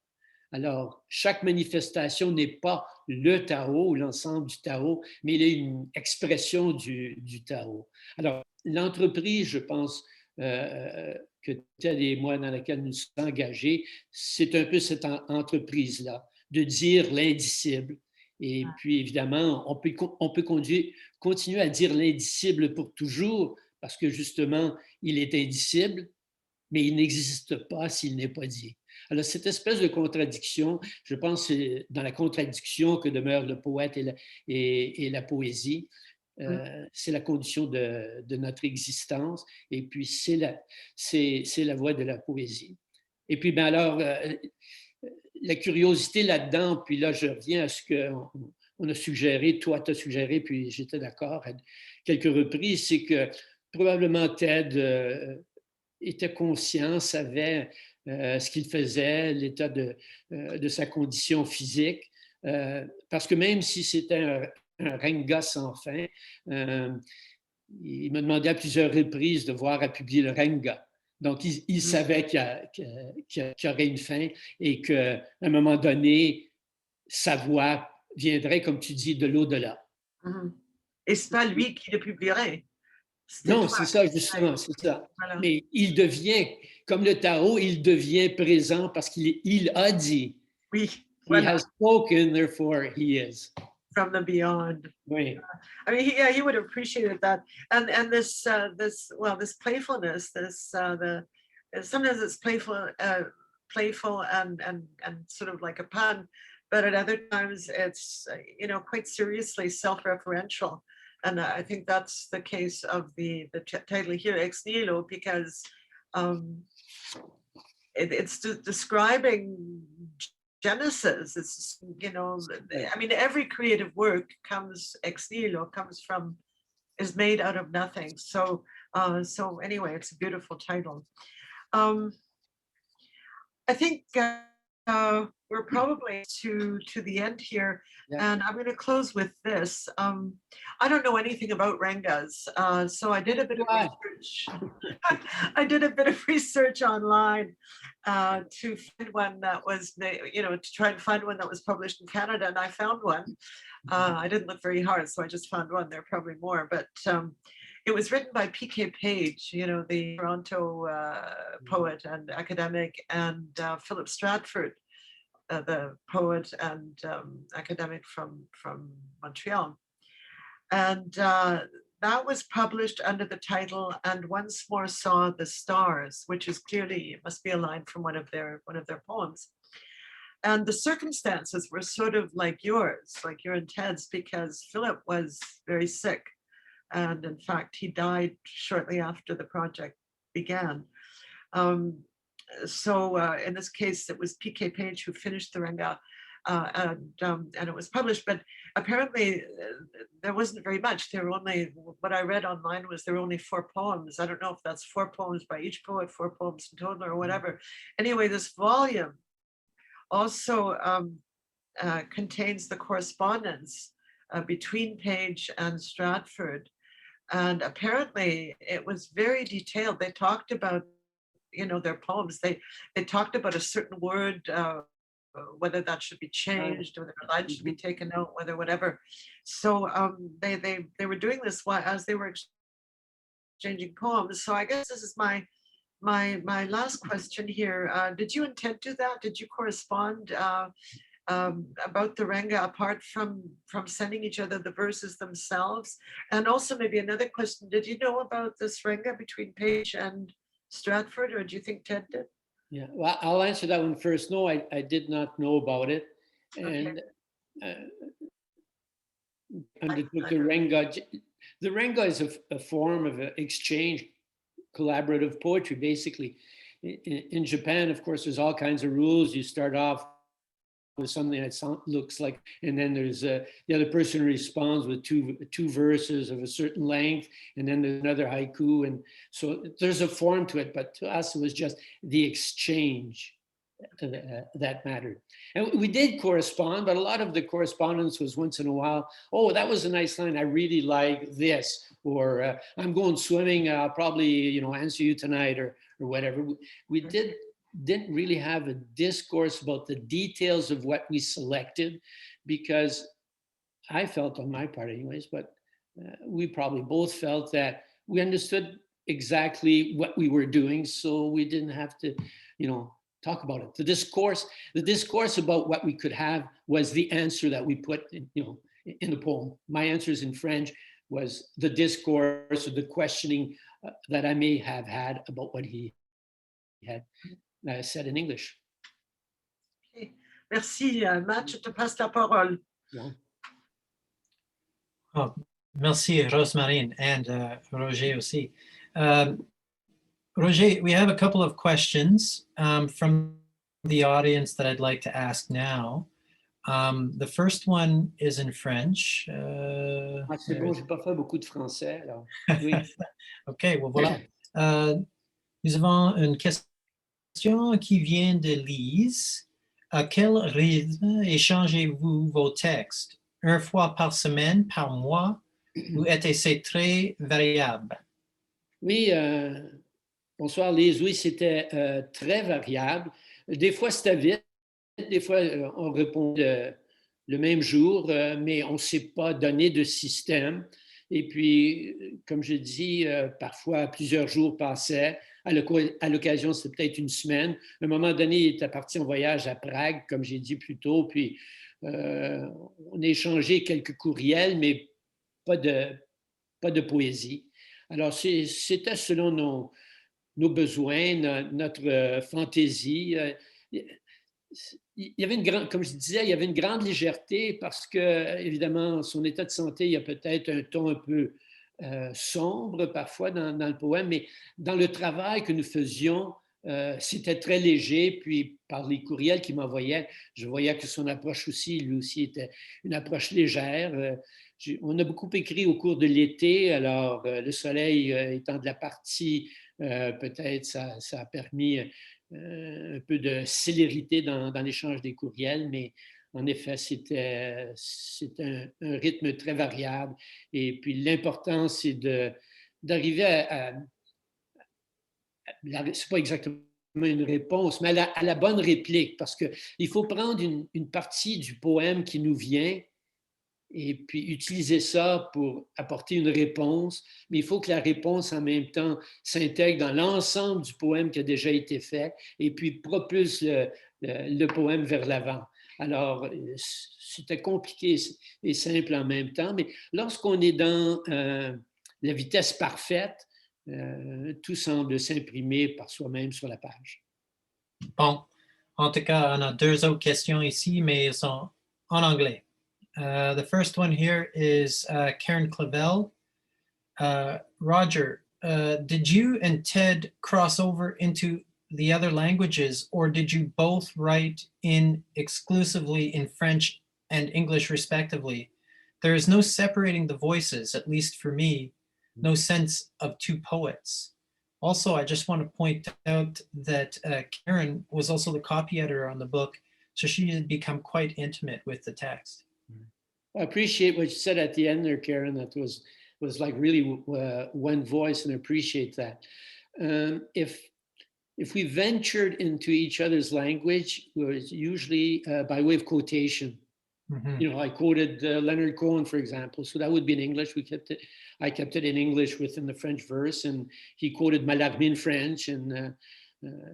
Alors, chaque manifestation n'est pas le Tao ou l'ensemble du Tao, mais il est une expression du Tao. Alors, l'entreprise, je pense, que Ted et moi, dans laquelle nous sommes engagés, c'est un peu cette entreprise-là, de dire l'indicible. Et puis, évidemment, on peut continuer à dire l'indicible pour toujours, parce que justement, il est indicible, mais il n'existe pas s'il n'est pas dit. Alors, cette espèce de contradiction, je pense, c'est dans la contradiction que demeure le poète et la poésie. C'est la condition de notre existence, et puis c'est la voie de la poésie. Et puis, ben alors, la curiosité là-dedans, puis là, je reviens à ce qu'on a suggéré, toi, tu as suggéré, puis j'étais d'accord à quelques reprises, c'est que probablement Ted était conscient, savait ce qu'il faisait, l'état de sa condition physique, parce que même si c'était un renga sans fin, il m'a demandé à plusieurs reprises de voir à publier le renga. Donc, il savait qu'il y aurait une fin et qu'à un moment donné, sa voix viendrait, comme tu dis, de l'au-delà. Et c'est pas lui qui le publierait. Non, c'est ça, justement, c'est ça. Voilà. Mais il devient, comme le Tao, il devient présent parce qu'il a dit. Oui, voilà. He has spoken, therefore he is. From the beyond. Oui. I mean, he would have appreciated that, and this playfulness, sometimes it's playful and sort of like a pun, but at other times it's quite seriously self-referential, and I think that's the case of the title here, Ex Nihilo, because it's describing Genesis. It's, I mean, every creative work comes ex nihilo, is made out of nothing. So anyway, it's a beautiful title. I think we're probably to the end here, and I'm going to close with this. I don't know anything about rengas, so I did a bit of research. I did a bit of research online to find one that was, to try and find one that was published in Canada, and I found one. I didn't look very hard, so I just found one. There are probably more, but it was written by P.K. Page, the Toronto poet and academic, and Philip Stratford, the poet and academic from Montreal. And that was published under the title "And Once More Saw the Stars," which is clearly, it must be a line from one of their poems. And the circumstances were sort of like yours, like your and Ted's, because Philip was very sick. And in fact, he died shortly after the project began. So in this case, it was P.K. Page who finished the renga, and it was published. But apparently, there wasn't very much. There were only, what I read online was there were only 4 poems. I don't know if that's 4 poems by each poet, 4 poems in total, or whatever. Anyway, this volume also contains the correspondence between Page and Stratford. And apparently it was very detailed. They talked about their poems, they talked about a certain word, whether that should be changed, whether a line should be taken out, whether whatever. So they were doing this as they were exchanging poems. So I guess this is my last question here. Did you intend to do that? Did you correspond about the renga apart from sending each other the verses themselves? And also maybe another question, did you know about this renga between Page and Stratford, or do you think Ted did? Yeah, well, I'll answer that one first. No, I did not know about it. And undertook the renga. The renga is a form of exchange, collaborative poetry, basically. In Japan, of course, there's all kinds of rules. You start off with something that looks like, and then there's the other person responds with two verses of a certain length, and then there's another haiku, and so there's a form to it. But to us, it was just the exchange that mattered. And we did correspond, but a lot of the correspondence was once in a while, oh, that was a nice line, I really like this, or I'm going swimming, I'll probably answer you tonight, or whatever. We didn't really have a discourse about the details of what we selected, because I felt, on my part anyways, but we probably both felt that we understood exactly what we were doing, so we didn't have to talk about it. The discourse about what we could have was the answer that we put in the poem. My answers in French was the discourse or the questioning that I may have had about what he had said in English. Okay. Merci, Matt, je te passe la parole. Yeah. Oh, merci, Rosemarine, and Roger aussi. Roger, we have a couple of questions from the audience that I'd like to ask now. The first one is in French. C'est bon, j'ai pas fait beaucoup de français, alors. Oui. Ok, well, voilà. Nous avons une question qui vient de Lise. À quel rythme échangez-vous vos textes? Une fois par semaine, par mois, ou est-ce très variable? Oui, bonsoir Lise. Oui, c'était très variable. Des fois, c'était vite. Des fois, on répond le même jour, mais on ne s'est pas donné de système. Et puis, comme je dis, parfois plusieurs jours passaient. À l'occasion, c'était peut-être une semaine. À un moment donné, il était parti en voyage à Prague, comme j'ai dit plus tôt. Puis, on a échangé quelques courriels, mais pas de poésie. Alors, c'était selon nos besoins, notre fantaisie. Il y avait comme je disais, il y avait une grande légèreté parce que, évidemment, son état de santé, il y a peut-être un ton un peu sombre parfois dans le poème, mais dans le travail que nous faisions, c'était très léger. Puis, par les courriels qu'il m'envoyait, je voyais que son approche aussi, lui aussi, était une approche légère. On a beaucoup écrit au cours de l'été, alors le soleil étant de la partie, peut-être ça a permis un peu de célérité dans l'échange des courriels, mais en effet, c'est un rythme très variable. Et puis l'important, c'est d'arriver à c'est pas exactement une réponse, mais à la bonne réplique, parce qu'il faut prendre une partie du poème qui nous vient et puis utiliser ça pour apporter une réponse, mais il faut que la réponse en même temps s'intègre dans l'ensemble du poème qui a déjà été fait et puis propulse le poème vers l'avant. Alors, c'était compliqué et simple en même temps, mais lorsqu'on est dans la vitesse parfaite, tout semble s'imprimer par soi-même sur la page. Bon, en tout cas, on a deux autres questions ici, mais elles sont en anglais. The first one here is Karen Clavel. Roger, did you and Ted cross over into the other languages, or did you both write exclusively in French and English respectively? There is no separating the voices, at least for me, no sense of two poets. Also, I just want to point out that Karen was also the copy editor on the book, so she had become quite intimate with the text. I appreciate what you said at the end there, Karen. That was like really one voice, and I appreciate that. If if we ventured into each other's language, it was usually by way of quotation. Mhm. You know, I quoted Leonard Cohen, for example. So that would be in English. I kept it in English within the French verse, and he quoted Mallarmé in French, and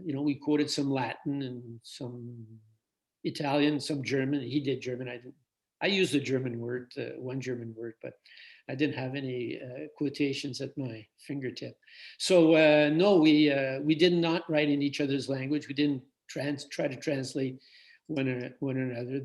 you know, we quoted some Latin and some Italian, some German. He did German. I didn't. I used a German word, one German word, but I didn't have any quotations at my fingertip. So no, we did not write in each other's language. We didn't try to translate one another.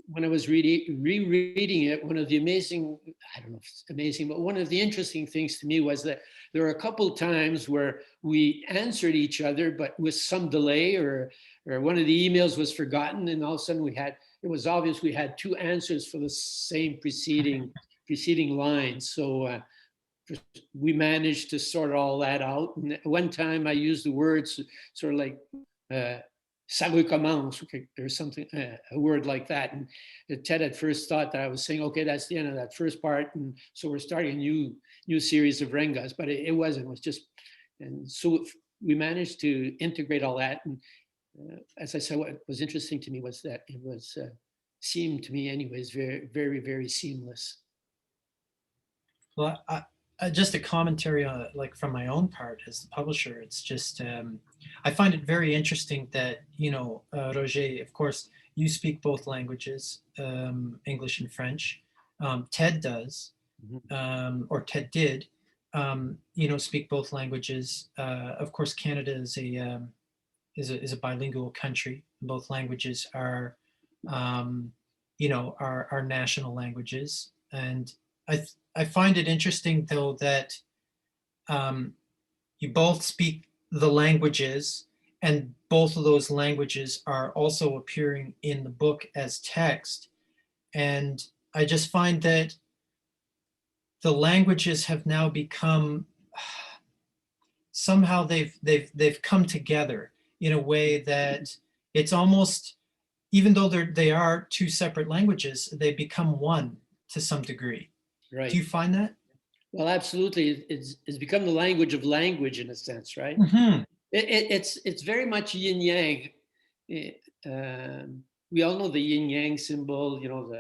When I was rereading it, one of the amazing, I don't know if it's amazing, but one of the interesting things to me was that there were a couple times where we answered each other, but with some delay, or one of the emails was forgotten, and all of a sudden it was obvious we had two answers for the same preceding line. So we managed to sort all that out. And one time I used the words sort of like, ça recommence, or something, a word like that. And Ted at first thought that I was saying, okay, that's the end of that first part. And so we're starting a new series of rengas, but it wasn't, it was just, and so we managed to integrate all that. And as I said, what was interesting to me was that it was, seemed to me anyways, very, very, very seamless. Well, just a commentary on, like, from my own part as the publisher. It's just I find it very interesting that, you know, Roger, of course, you speak both languages, English and French. Ted does, or Ted did, you know, speak both languages. Of course, Canada is a bilingual country. Both languages are, you know, our national languages. And I find it interesting, though, that you both speak the languages, and both of those languages are also appearing in the book as text. And I just find that the languages have now become, somehow they've come together in a way that it's almost, even though they are two separate languages, they become one to some degree. Right. Do you find that? Well, absolutely. It's become the language of language in a sense, right? Mm-hmm. It's very much yin yang. We all know the yin yang symbol, you know,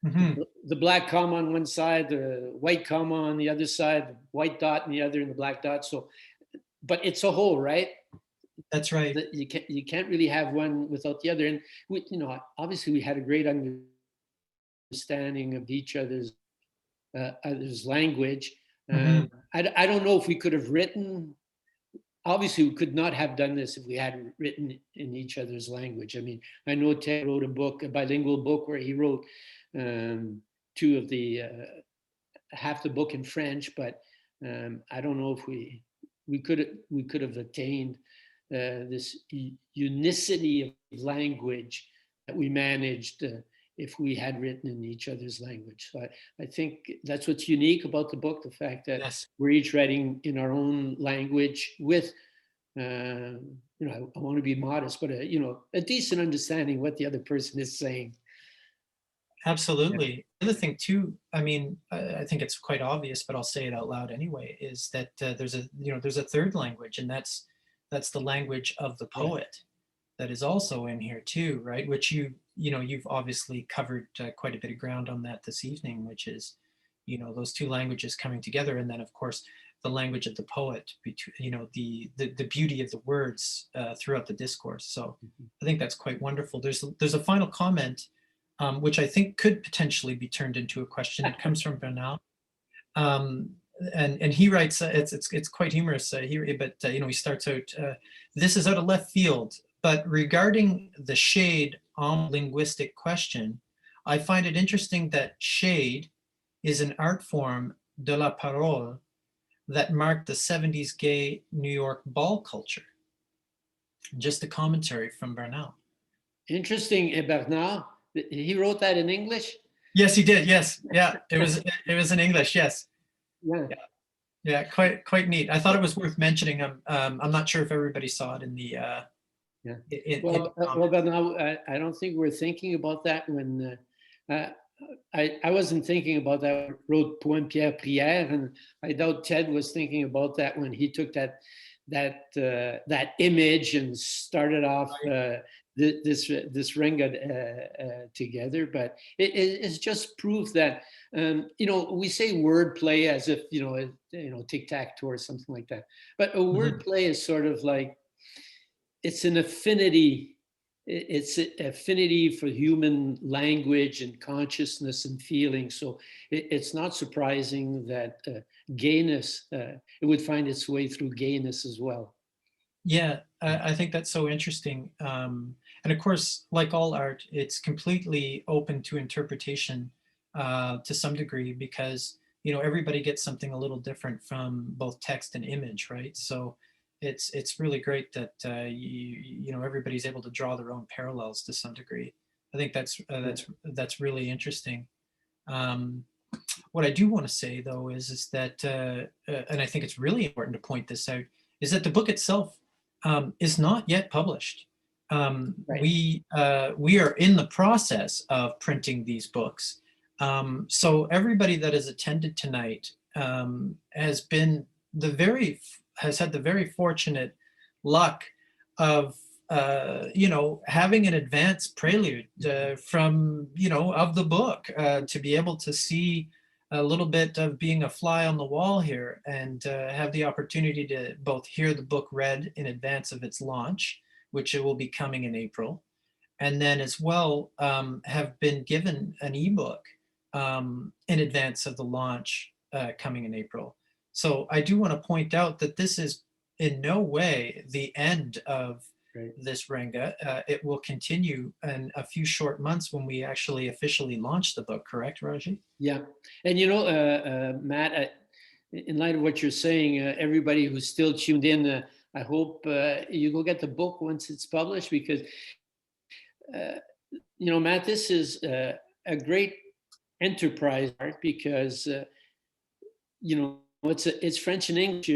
Mm-hmm. the black comma on one side, the white comma on the other side, the white dot on the other, and the black dot. So, but it's a whole, right? That's right. You can't really have one without the other. And we, you know, obviously we had a great understanding of each other's language. Mm-hmm. I don't know if we could have written. Obviously, we could not have done this if we hadn't written in each other's language. I mean, I know Ted wrote a bilingual book where he wrote two of the half the book in French, but I don't know if we could have attained this unicity of language that we managed if we had written in each other's language. So I think that's what's unique about the book, the fact that Yes. we're each writing in our own language with, you know, I want to be modest, but you know, a decent understanding what the other person is saying. Absolutely. The other thing too, I mean, I think it's quite obvious, but I'll say it out loud anyway, is that there's a third language, and that's the language of the poet that is also in here too, right? Which you've obviously covered quite a bit of ground on that this evening, which is, you know, those two languages coming together, and then of course the language of the poet, you know, the beauty of the words throughout the discourse. So I think that's quite wonderful. There's a final comment, which I think could potentially be turned into a question. It comes from Bernal. And he writes, it's quite humorous here, but you know, he starts out, this is out of left field, but regarding the shade on linguistic question, I find it interesting that shade is an art form de la parole that marked the 70s gay New York ball culture. Just a commentary from Bernal. Interesting, Bernard. He wrote that in English? Yes, he did. Yes. Yeah, it was in English. Yes. Yeah. Yeah, quite neat. I thought it was worth mentioning. I'm not sure if everybody saw it in the. Well, Bernard, I don't think we're thinking about that when I wasn't thinking about that when I wrote Poème Pierre Prière, and I doubt Ted was thinking about that when he took that that image and started off this renga together. But it's just proof that we say wordplay as if tic-tac-toe or something like that. But a wordplay is sort of like, it's an affinity. It's an affinity for human language and consciousness and feeling. So it's not surprising that gayness, it would find its way through gayness as well. Yeah, I think that's so interesting. And of course, like all art, it's completely open to interpretation to some degree, because everybody gets something a little different from both text and image, right? So it's really great that everybody's able to draw their own parallels to some degree. I think that's really interesting. What I do want to say though is that, and I think it's really important to point this out, is that the book itself is not yet published. Right. We are in the process of printing these books. So everybody that has attended tonight has had the very fortunate luck of having an advanced prelude from of the book, to be able to see a little bit of being a fly on the wall here, and have the opportunity to both hear the book read in advance of its launch, which it will be coming in April, and then as well have been given an ebook in advance of the launch coming in April. So I do want to point out that this is in no way the end of this renga. It will continue in a few short months when we actually officially launch the book, correct, Raji? Yeah, and Matt, in light of what you're saying, everybody who's still tuned in, I hope you go get the book once it's published, because Matt, this is a great enterprise art, because it's French and English.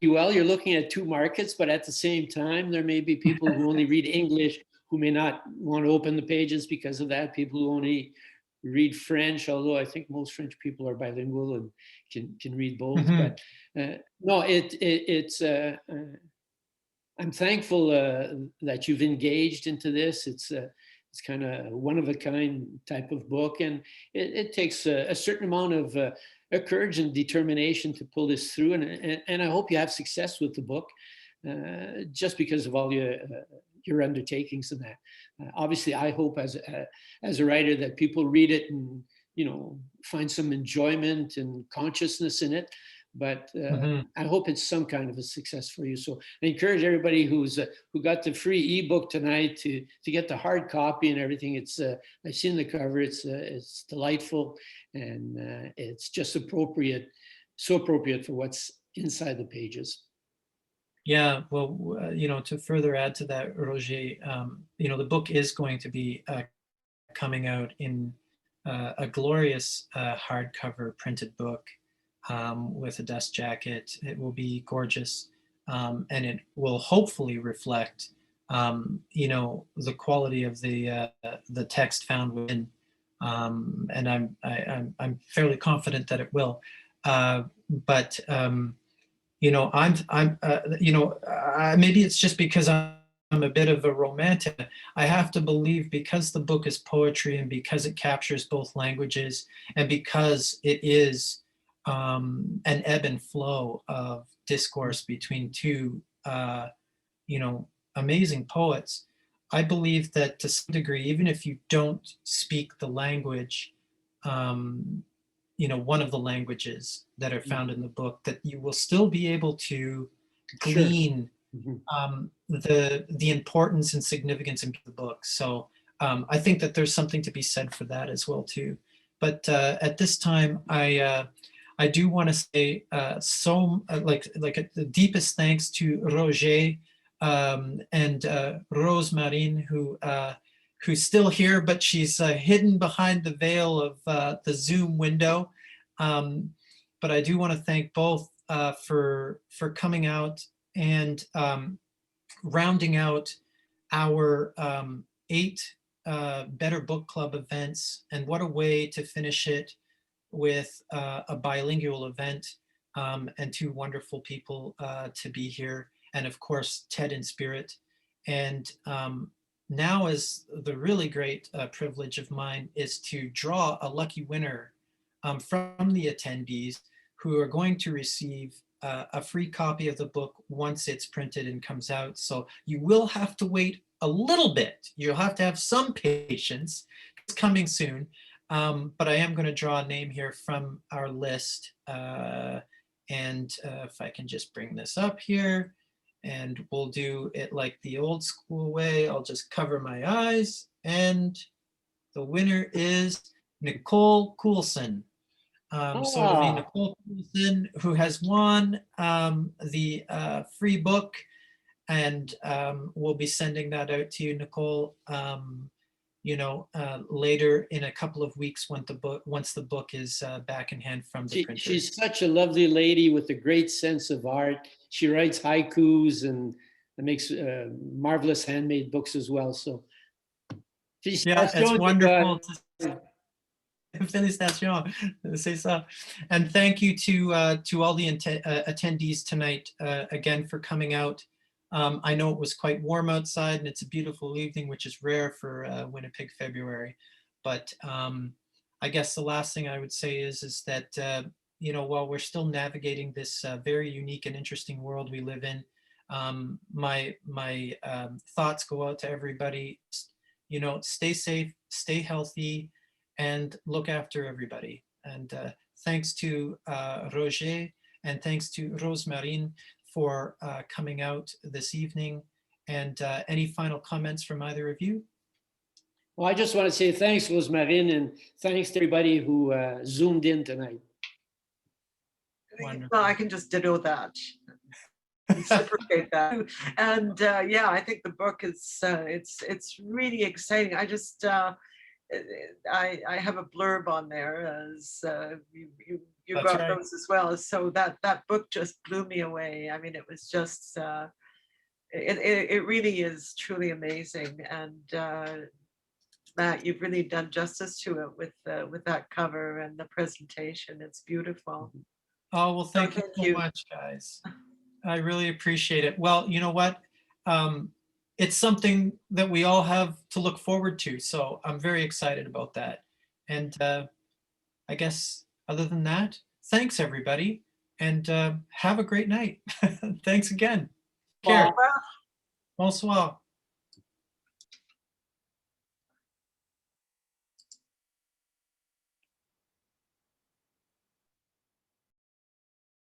You're looking at two markets, but at the same time, there may be people who only read English who may not want to open the pages because of that. People who only read French, although I think most French people are bilingual and can read both. But no, it's. I'm thankful that you've engaged into this. It's kind of one of a kind type of book, and it takes a certain amount of courage and determination to pull this through. And I hope you have success with the book, just because of all your undertakings in that. Obviously, I hope as a writer that people read it and find some enjoyment and consciousness in it. But I hope it's some kind of a success for you. So I encourage everybody who got the free ebook tonight to get the hard copy and everything. It's I've seen the cover. It's delightful, and it's just appropriate, so appropriate for what's inside the pages. Yeah, well, to further add to that, Roger, the book is going to be coming out in a glorious hardcover printed book. With a dust jacket. It will be gorgeous, and it will hopefully reflect, the quality of the text found within, and I'm fairly confident that it will. But maybe it's just because I'm a bit of a romantic. I have to believe, because the book is poetry, and because it captures both languages, and because it is an ebb and flow of discourse between two, amazing poets. I believe that to some degree, even if you don't speak the language, one of the languages that are found in the book, that you will still be able to glean the importance and significance in the book. So I think that there's something to be said for that as well too. But at this time, I do want to say the deepest thanks to Roger and Rose-Marine, who's still here, but she's hidden behind the veil of the Zoom window. But I do want to thank both for coming out and rounding out our 8 Better Book Club events. And what a way to finish it with a bilingual event and two wonderful people to be here. And of course, Ted in spirit. And now is the really great privilege of mine is to draw a lucky winner from the attendees who are going to receive a free copy of the book once it's printed and comes out. So you will have to wait a little bit. You'll have to have some patience. It's coming soon. But I am going to draw a name here from our list. If I can just bring this up here, and we'll do it like the old school way. I'll just cover my eyes, and the winner is Nicole Coulson. So it'll be Nicole Coulson who has won the free book, and we'll be sending that out to you, Nicole, later in a couple of weeks once the book is back in hand from the printer. She's such a lovely lady with a great sense of art. She writes haikus and makes marvelous handmade books as well. So yeah, it's wonderful. Félicitations, c'est ça. And thank you to all the attendees tonight again for coming out. I know it was quite warm outside and it's a beautiful evening, which is rare for Winnipeg February. But I guess the last thing I would say is that, while we're still navigating this very unique and interesting world we live in, my thoughts go out to everybody. Stay safe, stay healthy, and look after everybody. And thanks to Roger, and thanks to Rosemarine for coming out this evening. And any final comments from either of you? Well, I just want to say thanks, Rosemarine, and thanks to everybody who zoomed in tonight. Wonderful. Well, I can just ditto that. Reciprocate that. And yeah, I think the book is it's really exciting. I just I have a blurb on there as you got right. those as well. So that book just blew me away. I mean, it was just it really is truly amazing. And Matt, you've really done justice to it with that cover and the presentation. It's beautiful. Oh, well, thank you so much, guys. I really appreciate it. Well, you know what? It's something that we all have to look forward to. So I'm very excited about that. And I guess other than that, thanks everybody, and have a great night. Thanks again. Care. Bonsoir. Bonsoir.